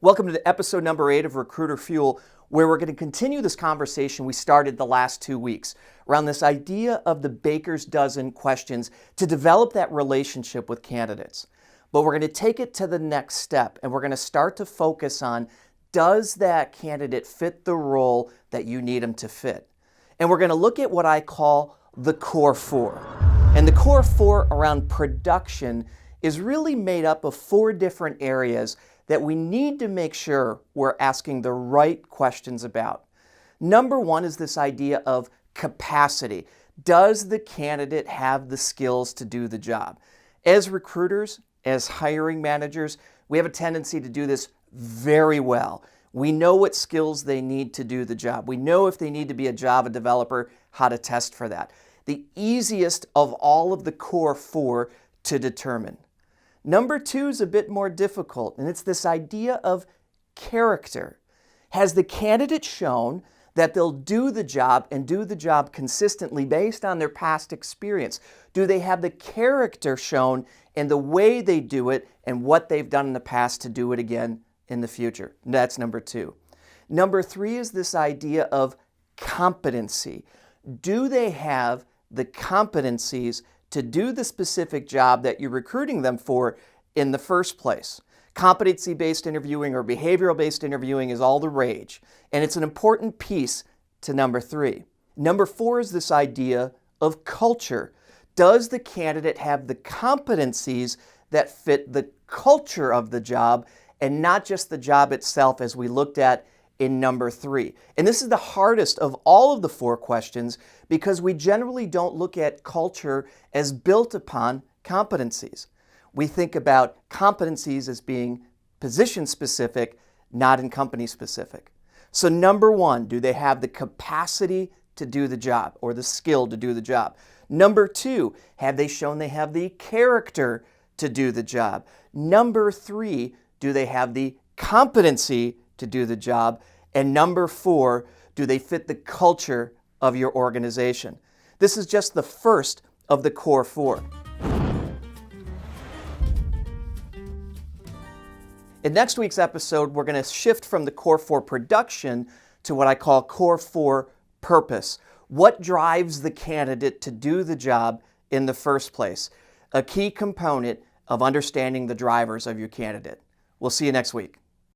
Welcome to episode number 8 of Recruiter Fuel, where we're going to continue this conversation we started the last 2 weeks around this idea of the baker's dozen questions to develop that relationship with candidates. But we're going to take it to the next step, and we're going to start to focus on, does that candidate fit the role that you need them to fit? And we're going to look at what I call the core 4. And the core 4 around production is really made up of 4 different areas that we need to make sure we're asking the right questions about. Number 1 is this idea of capacity. Does the candidate have the skills to do the job? As recruiters, as hiring managers, we have a tendency to do this very well. We know what skills they need to do the job. We know if they need to be a Java developer, how to test for that. The easiest of all of the core 4 to determine. Number 2 is a bit more difficult, and it's this idea of character. Has the candidate shown that they'll do the job and do the job consistently based on their past experience? Do they have the character shown in the way they do it and what they've done in the past to do it again in the future? That's number 2. Number 3 is this idea of competency. Do they have the competencies to do the specific job that you're recruiting them for in the first place? Competency-based interviewing or behavioral-based interviewing is all the rage, and it's an important piece to number 3. Number 4 is this idea of culture. Does the candidate have the competencies that fit the culture of the job and not just the job itself, as we looked at in number 3? And this is the hardest of all of the 4 questions because we generally don't look at culture as built upon competencies. We think about competencies as being position specific, not in company specific. So number 1, do they have the capacity to do the job or the skill to do the job? Number 2, have they shown they have the character to do the job? Number 3, do they have the competency to do the job? And number 4, do they fit the culture of your organization? This is just the first of the core 4. In next week's episode, we're going to shift from the core 4 production to what I call core 4 purpose. What drives the candidate to do the job in the first place? A key component of understanding the drivers of your candidate. We'll see you next week.